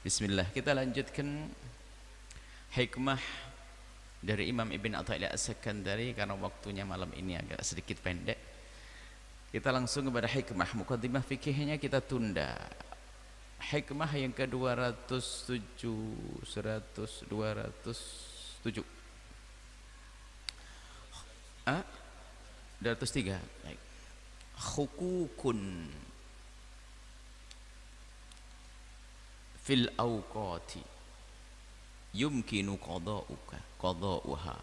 Bismillah, kita lanjutkan hikmah dari Imam Ibn Athaillah As-Sakandari karena waktunya malam ini agak sedikit pendek. Kita langsung kepada hikmah. Muqaddimah fikihnya kita tunda. Hikmah yang ke-207 207 203. Baik. Hukukun fil awqati yumkinu qada'uha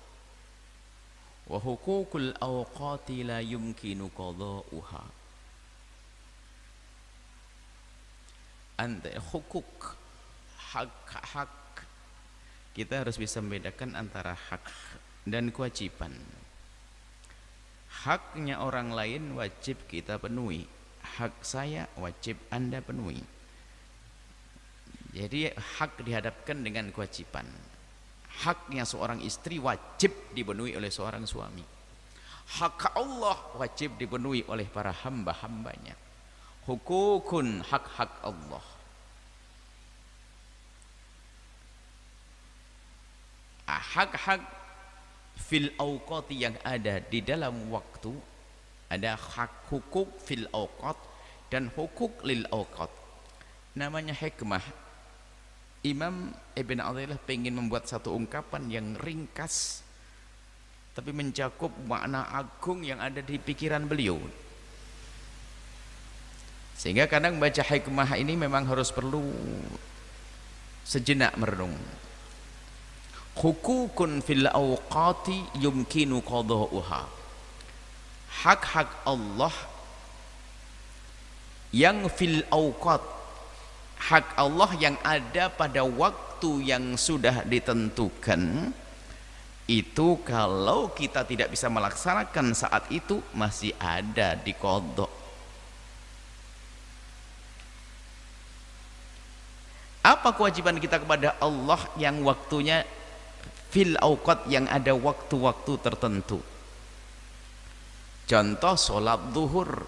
wa hukukul awqati la yumkinu qada'uha. Hukuk, hak, kita harus bisa membedakan antara hak dan kewajiban. Haknya orang lain wajib kita penuhi, hak saya wajib Anda penuhi. Jadi hak dihadapkan dengan kewajiban. Haknya seorang istri wajib dipenuhi oleh seorang suami. Hak Allah wajib dipenuhi oleh para hamba-hambanya. Hukukun, hak-hak Allah. Hak-hak fil awqati yang ada di dalam waktu. Ada hak hukuk fil awqat dan hukuk lil awqat. Namanya hikmah. Imam Ibn Athaillah ingin membuat satu ungkapan yang ringkas tapi mencakup makna agung yang ada di pikiran beliau, sehingga kadang baca hikmah ini memang harus perlu sejenak merenung. Hukukun fil awqati yumkinu qada'uha. Hak-hak Allah yang fil awqat, hak Allah yang ada pada waktu yang sudah ditentukan, itu kalau kita tidak bisa melaksanakan saat itu masih ada di qadha. Apa kewajiban kita kepada Allah yang waktunya fil awqat, yang ada waktu-waktu tertentu? Contoh sholat zuhur,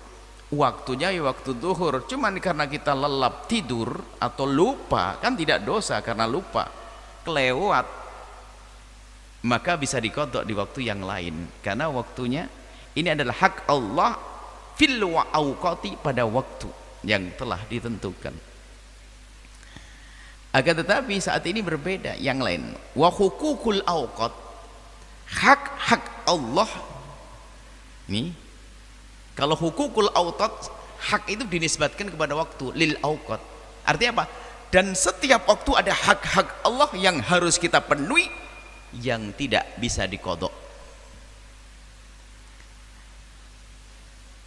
waktunya ya waktu zuhur, cuman karena kita lelap tidur atau lupa, kan tidak dosa karena lupa, kelewat, maka bisa diqadha di waktu yang lain karena waktunya ini adalah hak Allah fil awqati, pada waktu yang telah ditentukan. Akan tetapi saat ini berbeda yang lain. Wa hukukul awqat, hak-hak Allah ini, kalau hukukul awqat, hak itu dinisbatkan kepada waktu, lil awqat. Artinya apa? Dan setiap waktu ada hak-hak Allah yang harus kita penuhi, yang tidak bisa diqadha.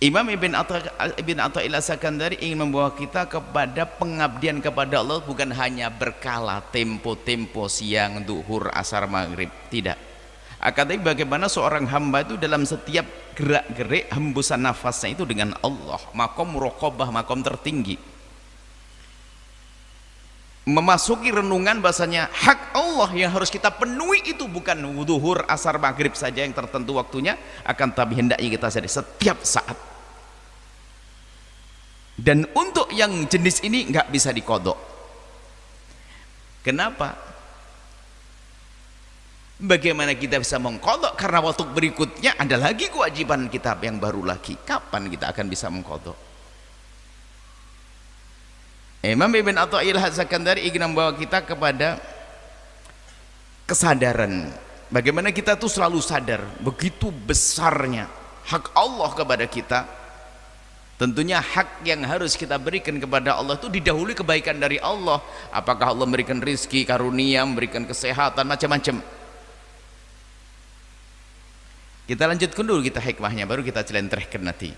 Imam Ibn Athaillah As-Sakandari ingin membawa kita kepada pengabdian kepada Allah bukan hanya berkala tempo-tempo siang, duhur, asar, maghrib, tidak. Akan tetapi bagaimana seorang hamba itu dalam setiap gerak-gerik hembusan nafasnya itu dengan Allah, makom muraqabah, makom tertinggi, memasuki renungan bahasanya hak Allah yang harus kita penuhi itu bukan duhur, asar, maghrib saja yang tertentu waktunya, akan tapi hendaknya kita sadari setiap saat. Dan untuk yang jenis ini nggak bisa diqadha. Kenapa? Bagaimana kita bisa mengqadha? Karena waktu berikutnya ada lagi kewajiban kita yang baru lagi. Kapan kita akan bisa mengqadha? Imam Ibn Athaillah As-Sakandari ingin membawa kita kepada kesadaran. Bagaimana kita tuh selalu sadar begitu besarnya hak Allah kepada kita. Tentunya hak yang harus kita berikan kepada Allah itu didahului kebaikan dari Allah. Apakah Allah memberikan rizki, karunia, memberikan kesehatan, macam-macam. Kita lanjutkan dulu kita hikmahnya, baru kita celentrehkan nanti.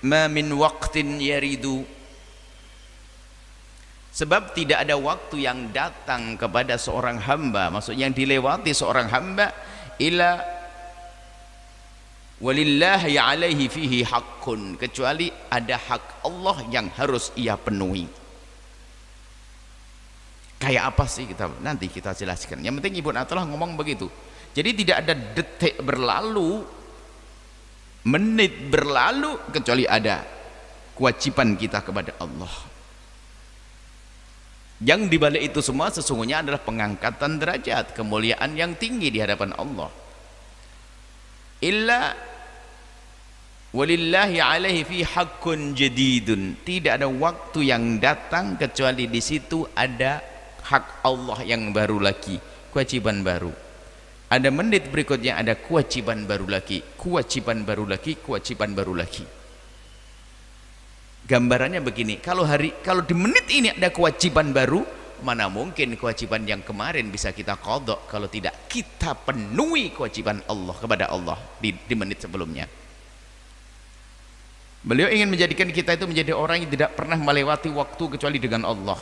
Ma min waqtin yaridu, sebab tidak ada waktu yang datang kepada seorang hamba, maksudnya yang dilewati seorang hamba, ila walillahi alaihi fihi haqqun, kecuali ada hak Allah yang harus ia penuhi. Kayak apa sih, nanti kita jelaskan. Yang penting Ibnu Athaillah ngomong begitu. Jadi tidak ada detik berlalu, menit berlalu, kecuali ada kewajiban kita kepada Allah. Yang dibalik itu semua sesungguhnya adalah pengangkatan derajat, kemuliaan yang tinggi di hadapan Allah. Illa walillahi alaihi fi haqqun jadidun, tidak ada waktu yang datang kecuali di situ ada hak Allah yang baru lagi, kewajiban baru. Ada menit berikutnya ada kewajiban baru lagi, kewajiban baru lagi, kewajiban baru lagi. Gambarannya begini, kalau di menit ini ada kewajiban baru, mana mungkin kewajiban yang kemarin bisa kita qadha kalau tidak kita penuhi kewajiban Allah kepada Allah di menit sebelumnya. Beliau ingin menjadikan kita itu menjadi orang yang tidak pernah melewati waktu kecuali dengan Allah.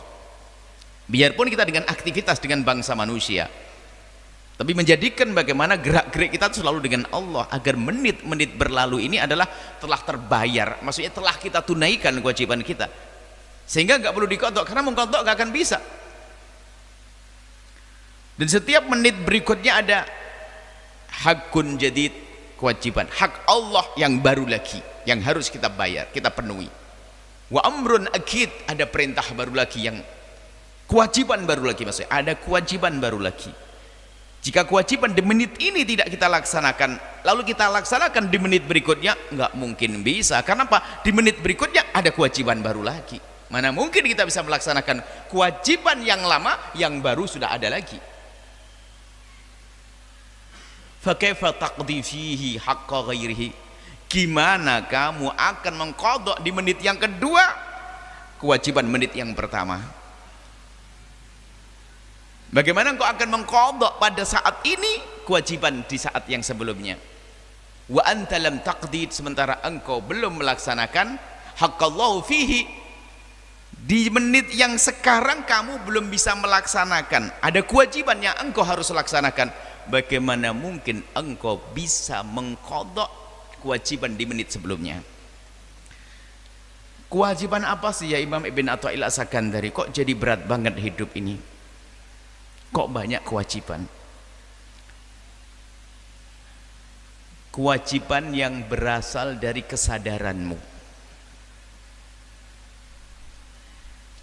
Biarpun kita dengan aktivitas dengan bangsa manusia, tapi menjadikan bagaimana gerak-gerik kita itu selalu dengan Allah, agar menit-menit berlalu ini adalah telah terbayar, maksudnya telah kita tunaikan kewajiban kita, sehingga nggak perlu dikodok, karena mengkodok nggak akan bisa. Dan setiap menit berikutnya ada hakun jadid, kewajiban, hak Allah yang baru lagi, yang harus kita bayar, kita penuhi. Wa amrun akid, ada perintah baru lagi, yang kewajiban baru lagi, maksudnya ada kewajiban baru lagi. Jika kewajiban di menit ini tidak kita laksanakan, lalu kita laksanakan di menit berikutnya, nggak mungkin bisa. Karena apa? Di menit berikutnya ada kewajiban baru lagi. Mana mungkin kita bisa melaksanakan kewajiban yang lama, yang baru sudah ada lagi. Fakaifa taqdi fihi haqqa ghairihi, gimana kamu akan mengqadha di menit yang kedua kewajiban menit yang pertama? Bagaimana engkau akan mengqadha pada saat ini kewajiban di saat yang sebelumnya? Wa anta lam taqdi, sementara engkau belum melaksanakan haqqallahu fihi, di menit yang sekarang kamu belum bisa melaksanakan, ada kewajiban yang engkau harus laksanakan. Bagaimana mungkin engkau bisa mengqadha kewajiban di menit sebelumnya? Kewajiban apa sih ya Imam Ibn Athaillah As-Sakandari? Kok jadi berat banget hidup ini? Kok banyak kewajiban? Kewajiban yang berasal dari kesadaranmu.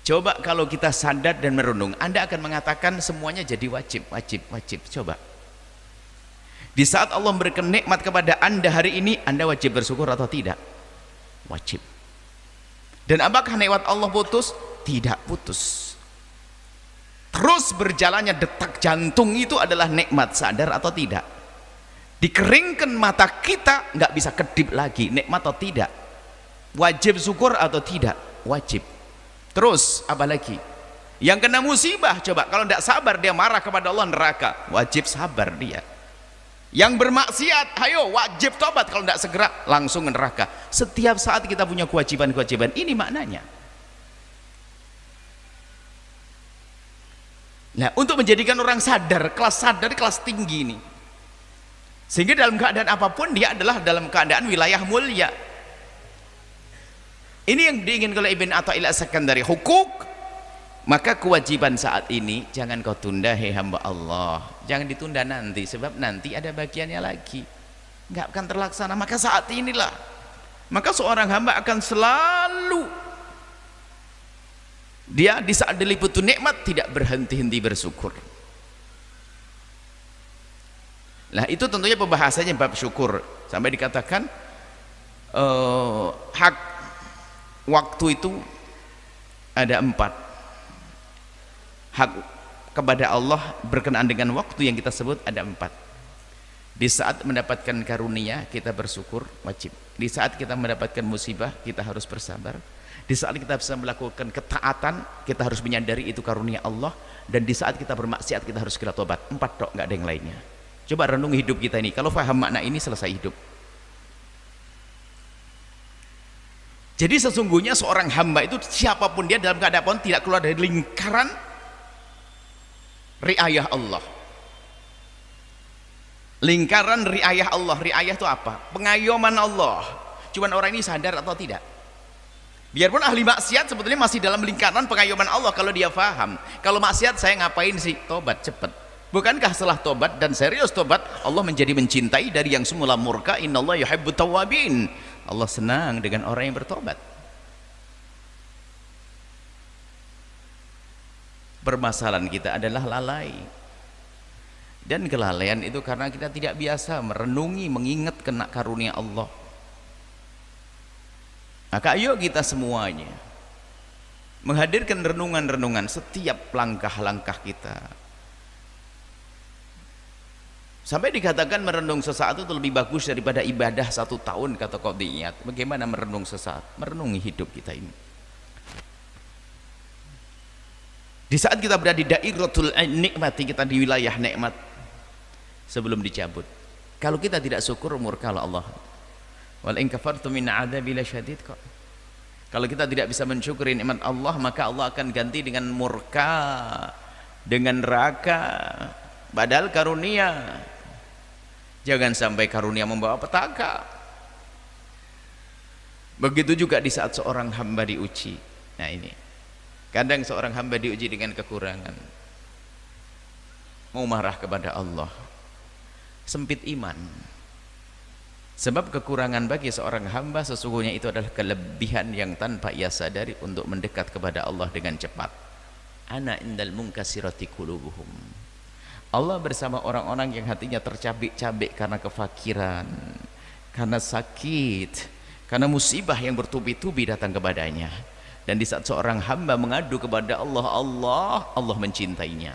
Coba kalau kita sadar dan merenung, Anda akan mengatakan semuanya jadi wajib, wajib, wajib. Coba. Di saat Allah memberikan nikmat kepada Anda hari ini, Anda wajib bersyukur atau tidak? Wajib. Dan apakah nikmat Allah putus? Tidak putus. Terus berjalannya detak jantung itu adalah nikmat, sadar atau tidak? Dikeringkan mata kita, nggak bisa kedip lagi, nikmat atau tidak? Wajib syukur atau tidak? Wajib. Terus apa lagi? Yang kena musibah, coba kalau tidak sabar dia marah kepada Allah, neraka. Wajib sabar dia. Yang bermaksiat, ayo wajib tobat, kalau tidak segera langsung neraka. Setiap saat kita punya kewajiban-kewajiban, ini maknanya. Nah, untuk menjadikan orang sadar, kelas tinggi ini, sehingga dalam keadaan apapun dia adalah dalam keadaan wilayah mulia. Ini yang diinginkan oleh Ibn Athaillah As-Sakandari, hukuk. Maka kewajiban saat ini jangan kau tunda, hei hamba Allah, jangan ditunda nanti, sebab nanti ada bagiannya lagi, nggak akan terlaksana. Maka saat inilah, maka seorang hamba akan selalu, dia di saat diliputi nikmat tidak berhenti-henti bersyukur. Nah, itu tentunya pembahasannya bab syukur, sampai dikatakan hak waktu itu ada 4. Hak kepada Allah berkenaan dengan waktu yang kita sebut ada 4. Di saat mendapatkan karunia kita bersyukur, wajib. Di saat kita mendapatkan musibah kita harus bersabar. Di saat kita bisa melakukan ketaatan kita harus menyadari itu karunia Allah. Dan di saat kita bermaksiat kita harus segera tobat. 4 tok, nggak ada yang lainnya. Coba renungi hidup kita ini, kalau paham makna ini selesai hidup. Jadi sesungguhnya seorang hamba itu siapapun dia dalam keadaan tidak keluar dari lingkaran riayah Allah. Lingkaran riayah Allah. Riayah itu apa? Pengayoman Allah. Cuman orang ini sadar atau tidak? Biarpun ahli maksiat sebetulnya masih dalam lingkaran pengayoman Allah kalau dia faham. Kalau maksiat saya ngapain sih? Tobat cepat. Bukankah setelah tobat dan serius tobat Allah menjadi mencintai dari yang semula murka? Innallaha yuhibbut tawwabin. Allah senang dengan orang yang bertobat. Permasalahan kita adalah lalai, dan kelalaian itu karena kita tidak biasa merenungi, mengingat kena karunia Allah. Maka ayo kita semuanya menghadirkan renungan-renungan setiap langkah-langkah kita, sampai dikatakan merenung sesaat itu lebih bagus daripada ibadah 1 tahun, kata Qadiyat. Bagaimana merenung sesaat? Merenungi hidup kita ini. Di saat kita berada di dairatul nikmati, kita di wilayah nikmat sebelum dicabut. Kalau kita tidak syukur, murka Allah. Wal in kafartum min adzabi lasyadid. Kalau kita tidak bisa mensyukuri nikmat Allah, maka Allah akan ganti dengan murka, dengan neraka. Padahal karunia, jangan sampai karunia membawa petaka. Begitu juga di saat seorang hamba diuji. Nah ini, kadang seorang hamba diuji dengan kekurangan, mau marah kepada Allah, sempit iman. Sebab kekurangan bagi seorang hamba sesungguhnya itu adalah kelebihan yang tanpa ia sadari untuk mendekat kepada Allah dengan cepat. Ana indal munkasirati qulubuhum. Allah bersama orang-orang yang hatinya tercabik-cabik karena kefakiran, karena sakit, karena musibah yang bertubi-tubi datang kepadanya. Dan di saat seorang hamba mengadu kepada Allah, Allah mencintainya,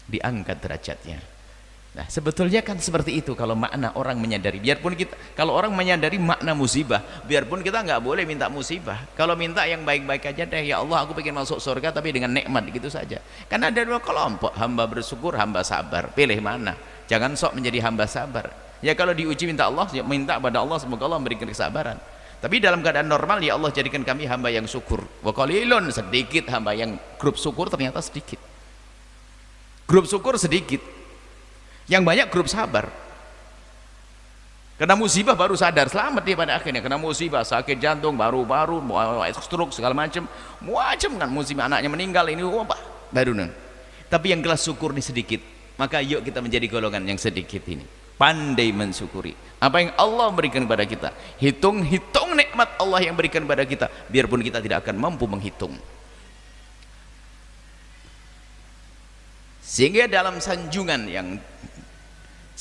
diangkat derajatnya. Nah sebetulnya kan seperti itu kalau makna orang menyadari. Biarpun kita, kalau orang menyadari makna musibah, biarpun kita nggak boleh minta musibah. Kalau minta yang baik-baik aja deh, ya Allah aku pengen masuk surga tapi dengan nikmat, gitu saja. Karena ada 2 kelompok, hamba bersyukur, hamba sabar. Pilih mana? Jangan sok menjadi hamba sabar. Ya kalau diuji minta Allah, ya minta pada Allah semoga Allah memberikan kesabaran. Tapi dalam keadaan normal, ya Allah jadikan kami hamba yang syukur. Wa qalilun, sedikit hamba yang grup syukur, ternyata sedikit. Grup syukur sedikit. Yang banyak grup sabar. Kena musibah baru sadar, selamat dia pada akhirnya. Kena musibah, sakit jantung, baru-baru, stroke segala macam kan, musibah anaknya meninggal ini, baru nih. Tapi yang kelas syukur ini sedikit. Maka yuk kita menjadi golongan yang sedikit ini, pandai mensyukuri apa yang Allah berikan kepada kita. Hitung-hitung nikmat Allah yang berikan kepada kita, biarpun kita tidak akan mampu menghitung. Sehingga dalam sanjungan yang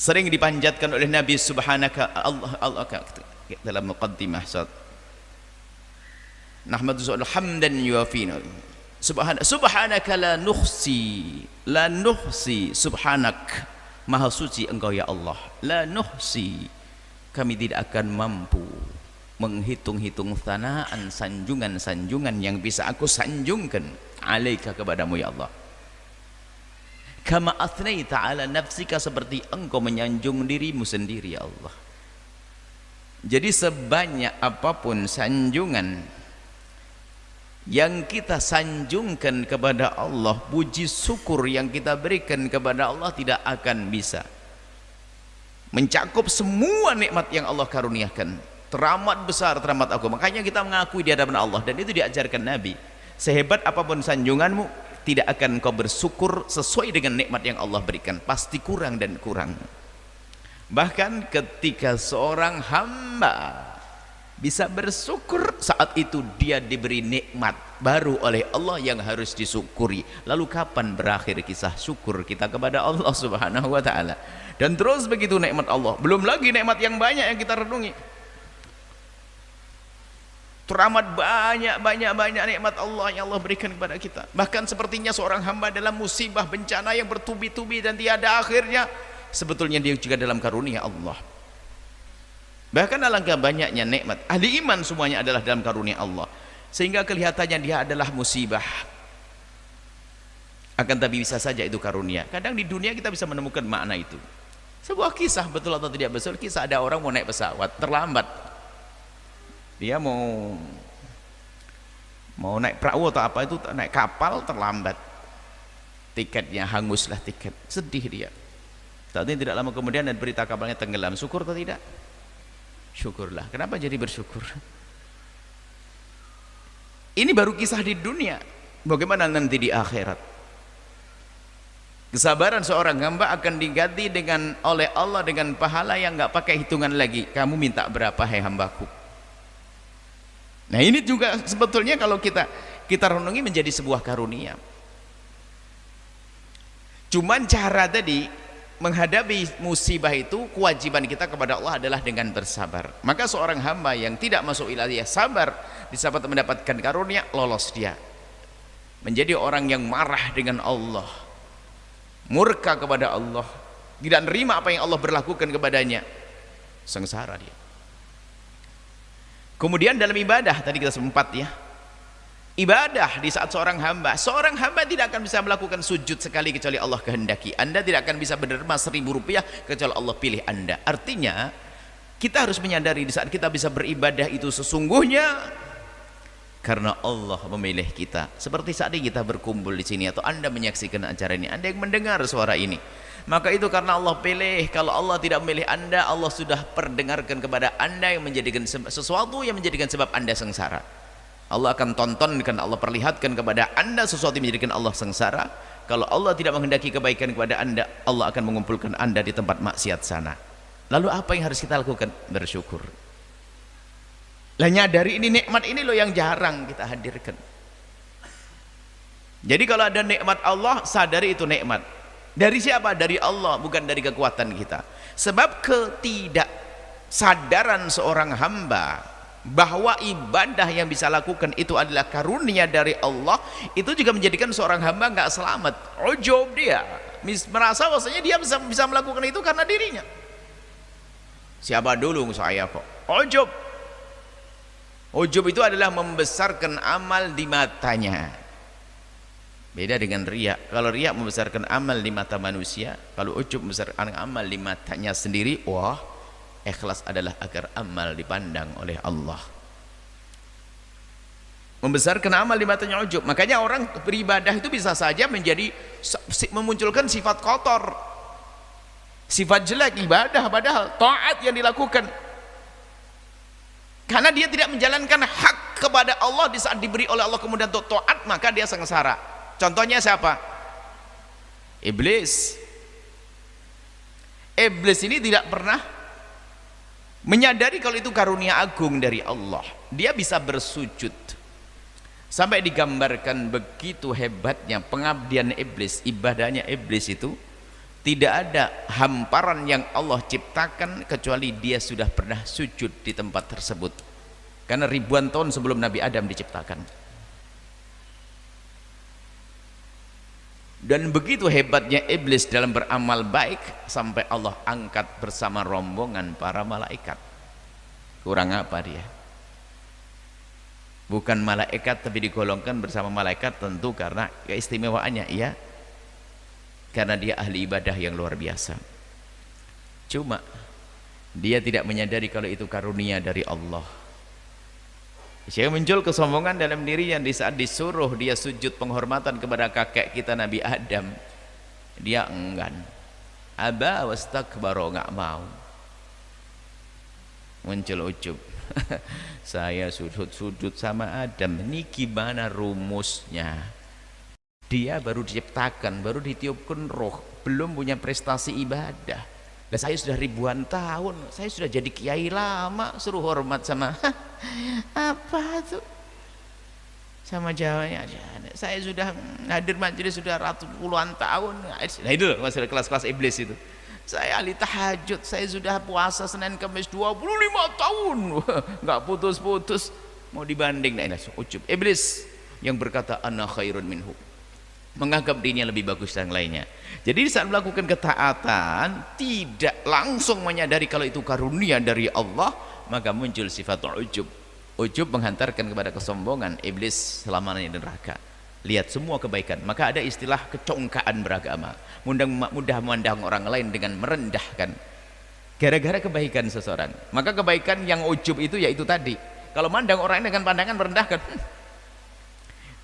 sering dipanjatkan oleh Nabi subhanaka Allah dalam muqaddimah saat nahmadu hamdan yuafina subhanaka la nuhsi subhanak, maha suci engkau ya Allah, la nuhsi, kami tidak akan mampu menghitung-hitung thanaan, sanjungan-sanjungan yang bisa aku sanjungkan alaika kepadamu ya Allah. Kama athnaita ala nafsika, seperti engkau menyanjung dirimu sendiri ya Allah. Jadi sebanyak apapun sanjungan yang kita sanjungkan kepada Allah, puji syukur yang kita berikan kepada Allah tidak akan bisa mencakup semua nikmat yang Allah karuniakan. Teramat besar, teramat agung. Makanya kita mengakui di hadapan Allah, dan itu diajarkan Nabi. Sehebat apapun sanjunganmu, tidak akan kau bersyukur sesuai dengan nikmat yang Allah berikan, pasti kurang dan kurang. Bahkan ketika seorang hamba bisa bersyukur, saat itu dia diberi nikmat baru oleh Allah yang harus disyukuri. Lalu kapan berakhir kisah syukur kita kepada Allah subhanahu wa ta'ala? Dan terus begitu nikmat Allah, belum lagi nikmat yang banyak yang kita renungi. Teramat banyak nikmat Allah yang Allah berikan kepada kita. Bahkan sepertinya seorang hamba dalam musibah bencana yang bertubi-tubi dan tiada akhirnya, sebetulnya dia juga dalam karunia Allah. Bahkan alangkah banyaknya nikmat, ahli iman semuanya adalah dalam karunia Allah, sehingga kelihatannya dia adalah musibah, akan tapi bisa saja itu karunia. Kadang di dunia kita bisa menemukan makna itu. Sebuah kisah, betul atau tidak betul, kisah ada orang mau naik pesawat, terlambat. Dia mau naik perahu atau apa itu, naik kapal, terlambat, tiketnya hanguslah tiket, sedih dia. Tapi tidak lama kemudian ada berita kapalnya tenggelam. Syukur atau tidak? Syukurlah. Kenapa jadi bersyukur? Ini baru kisah di dunia, bagaimana nanti di akhirat? Kesabaran seorang hamba akan diganti oleh Allah dengan pahala yang nggak pakai hitungan lagi. Kamu minta berapa hai hambaku? Nah ini juga sebetulnya kalau kita renungi menjadi sebuah karunia. Cuman cara tadi menghadapi musibah itu, kewajiban kita kepada Allah adalah dengan bersabar. Maka seorang hamba yang tidak masuk wilayah sabar di saat mendapatkan karunia, lolos dia menjadi orang yang marah dengan Allah, murka kepada Allah, tidak nerima apa yang Allah berlakukan kepadanya, sengsara dia. Kemudian dalam ibadah tadi kita sempat ya, ibadah di saat seorang hamba tidak akan bisa melakukan sujud sekali kecuali Allah kehendaki. Anda tidak akan bisa berderma 1.000 rupiah kecuali Allah pilih Anda. Artinya kita harus menyadari di saat kita bisa beribadah itu sesungguhnya karena Allah memilih kita. Seperti saat ini kita berkumpul di sini atau Anda menyaksikan acara ini, Anda yang mendengar suara ini, maka itu karena Allah pilih. Kalau Allah tidak memilih Anda, Allah sudah perdengarkan kepada Anda yang menjadikan sesuatu yang menjadikan sebab Anda sengsara. Allah akan tontonkan, Allah perlihatkan kepada Anda sesuatu yang menjadikan Allah sengsara. Kalau Allah tidak menghendaki kebaikan kepada Anda, Allah akan mengumpulkan Anda di tempat maksiat sana. Lalu apa yang harus kita lakukan? Bersyukur. Lah nyadari ini nikmat ini loh yang jarang kita hadirkan. Jadi kalau ada nikmat Allah, sadari itu nikmat. Dari siapa? Dari Allah, bukan dari kekuatan kita. Sebab ketidaksadaran seorang hamba bahwa ibadah yang bisa lakukan itu adalah karunia dari Allah, itu juga menjadikan seorang hamba nggak selamat. Ujub dia, merasa bahwasanya dia bisa melakukan itu karena dirinya. Siapa dulu saya kok? Ujub. Ujub itu adalah membesarkan amal di matanya. Beda dengan riya. Kalau riya membesarkan amal di mata manusia, kalau ujub membesarkan amal di matanya sendiri. Wah, ikhlas adalah agar amal dipandang oleh Allah. Membesarkan amal di matanya ujub. Makanya orang beribadah itu bisa saja memunculkan sifat kotor, sifat jelek ibadah, padahal taat yang dilakukan. Karena dia tidak menjalankan hak kepada Allah di saat diberi oleh Allah kemudian untuk taat, maka dia sengsara. Contohnya siapa? Iblis. Iblis ini tidak pernah menyadari kalau itu karunia agung dari Allah. Dia bisa bersujud sampai digambarkan begitu hebatnya pengabdian iblis, ibadahnya iblis itu. Tidak ada hamparan yang Allah ciptakan kecuali dia sudah pernah sujud di tempat tersebut, karena ribuan tahun sebelum Nabi Adam diciptakan. Dan begitu hebatnya iblis dalam beramal baik sampai Allah angkat bersama rombongan para malaikat. Kurang apa dia? Bukan malaikat tapi digolongkan bersama malaikat, tentu karena keistimewaannya, iya, karena dia ahli ibadah yang luar biasa. Cuma dia tidak menyadari kalau itu karunia dari Allah. Saya muncul kesombongan dalam dirinya di saat disuruh dia sujud penghormatan kepada kakek kita Nabi Adam, dia enggan. Aba wastakbaro, nggak mau. Muncul ujub. Saya sujud sama Adam, ini gimana rumusnya? Dia baru diciptakan, baru ditiupkan roh, belum punya prestasi ibadah. Dan saya sudah ribuan tahun, saya sudah jadi kiai lama, suruh hormat sama apa tuh? Sama Jawanya aja. Saya sudah hadir majelis sudah puluhan tahun. Nah itu masalah kelas-kelas iblis itu. Saya ahli tahajud, saya sudah puasa Senin Kamis 25 tahun, nggak putus-putus. Mau dibanding, nah ini ujub. Iblis yang berkata ana khairun minhu, menganggap dirinya lebih bagus dari yang lainnya. Jadi saat melakukan ketaatan tidak langsung menyadari kalau itu karunia dari Allah, maka muncul sifat ujub. Ujub menghantarkan kepada kesombongan. Iblis selamanya di neraka. Lihat semua kebaikan, maka ada istilah kecongkaan beragama, mudah memandang orang lain dengan merendahkan gara-gara kebaikan seseorang. Maka kebaikan yang ujub itu yaitu tadi, kalau mandang orang dengan pandangan merendahkan.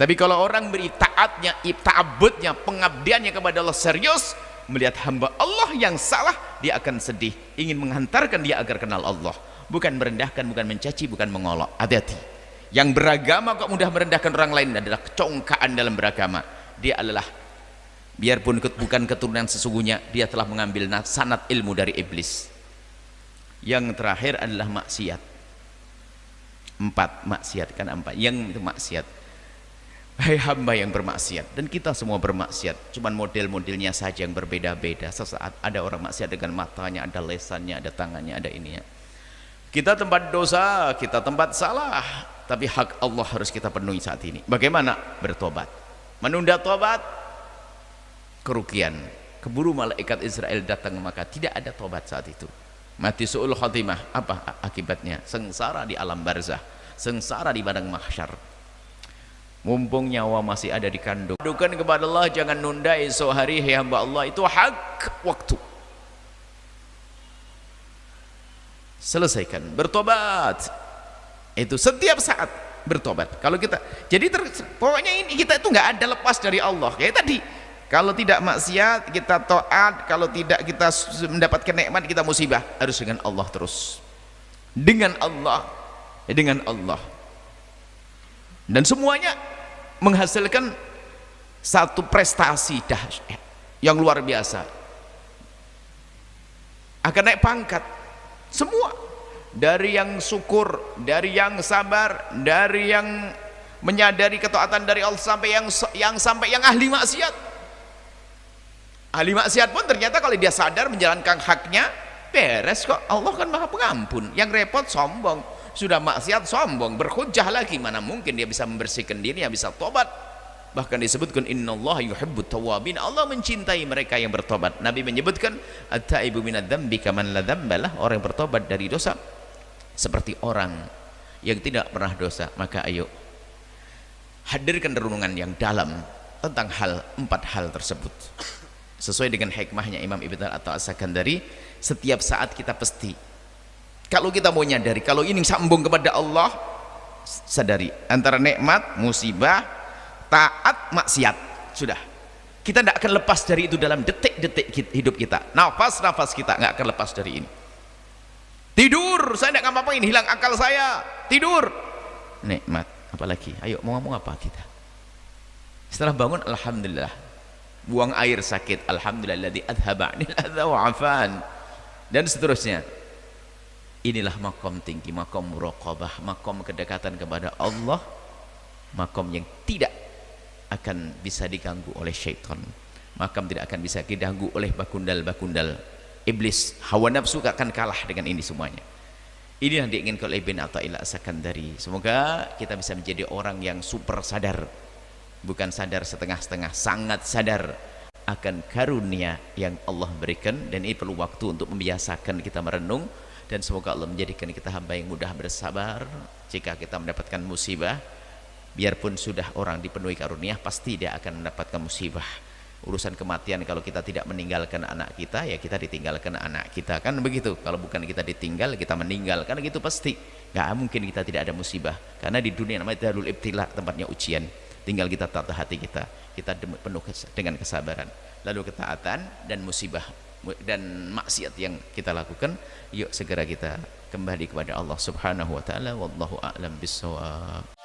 Tapi kalau orang beri taatnya, ta'abudnya, pengabdiannya kepada Allah serius, melihat hamba Allah yang salah, dia akan sedih, ingin menghantarkan dia agar kenal Allah, bukan merendahkan, bukan mencaci, bukan mengolok. Hati-hati. Yang beragama kok mudah merendahkan orang lain adalah kecongkaan dalam beragama. Dia adalah, biarpun bukan keturunan sesungguhnya, dia telah mengambil sanad ilmu dari iblis. Yang terakhir adalah maksiat. 4 maksiat kan 4. Yang itu maksiat. Hai hamba yang bermaksiat, dan kita semua bermaksiat, cuman model-modelnya saja yang berbeda-beda. Sesaat ada orang maksiat dengan matanya, ada lesannya, ada tangannya, ada ininya. Kita tempat dosa, kita tempat salah, tapi hak Allah harus kita penuhi saat ini. Bagaimana? Bertobat. Menunda tobat, kerugian. Keburu malaikat Israel datang, maka tidak ada tobat saat itu. Mati su'ul khatimah. Apa akibatnya? Sengsara di alam barzah, sengsara di padang mahsyar. Mumpung nyawa masih ada di kandung, dukan kepada Allah, jangan nunda esok hari. Hai hamba Allah, itu hak waktu. Selesaikan, bertobat. Itu setiap saat bertobat. Kalau kita jadi pokoknya ini kita itu nggak ada lepas dari Allah. Kayak tadi, kalau tidak maksiat kita taat, kalau tidak kita mendapatkan nikmat kita musibah, harus dengan Allah terus. Dengan Allah, dengan Allah. Dan semuanya menghasilkan satu prestasi dahsyat yang luar biasa. Akan naik pangkat. Semua, dari yang syukur, dari yang sabar, dari yang menyadari ketaatan dari Allah, sampai yang ahli maksiat. Ahli maksiat pun ternyata kalau dia sadar menjalankan haknya, beres kok. Allah kan Maha Pengampun. Yang repot sombong, sudah maksiat sombong, berhujjah lagi, mana mungkin dia bisa membersihkan diri, dia bisa tobat. Bahkan disebutkan innallaha yuhibbut tawwabin, Allah mencintai mereka yang bertobat. Nabi menyebutkan at-taibu minadz-dzambi kaman la dzambalah, orang yang bertobat dari dosa seperti orang yang tidak pernah dosa. Maka ayo hadirkan renungan yang dalam tentang empat hal tersebut sesuai dengan hikmahnya Imam Ibn Al-As-Sakandari. Setiap saat kita pasti, kalau kita mau nyadari kalau ini sambung kepada Allah, sadari antara nikmat, musibah, taat, maksiat, sudah kita tidak akan lepas dari itu dalam detik-detik hidup kita. Nafas-nafas kita nggak akan lepas dari ini. Tidur, saya tidak ngapa-ngapain, hilang akal saya, tidur, nikmat. Apalagi, ayo mau ngomong apa kita? Setelah bangun, alhamdulillah. Buang air sakit, alhamdulilladzi adhaba 'anil adza wa 'afan, dan seterusnya. Inilah makom tinggi, makom muraqabah, makom kedekatan kepada Allah, makom yang tidak akan bisa diganggu oleh syaitan, makom tidak akan bisa diganggu oleh bakundal-bakundal iblis. Hawa nafsu akan kalah dengan ini semuanya. Ini yang diinginkan oleh Ibn Athaillah As-Sakandari. Semoga kita bisa menjadi orang yang super sadar, bukan sadar setengah-setengah, sangat sadar akan karunia yang Allah berikan. Dan ini perlu waktu untuk membiasakan kita merenung. Dan semoga Allah menjadikan kita hamba yang mudah bersabar jika kita mendapatkan musibah. Biarpun sudah orang dipenuhi karunia, pasti dia akan mendapatkan musibah. Urusan kematian, kalau kita tidak meninggalkan anak kita, ya kita ditinggalkan anak kita, kan begitu. Kalau bukan kita ditinggal, kita meninggal, karena gitu pasti. Gak mungkin kita tidak ada musibah, karena di dunia namanya darul ibtila, tempatnya ujian. Tinggal kita tata hati kita penuh dengan kesabaran, lalu ketaatan dan musibah dan maksiat yang kita lakukan, yuk segera kita kembali kepada Allah Subhanahu wa taala. Wallahu a'lam bissawab.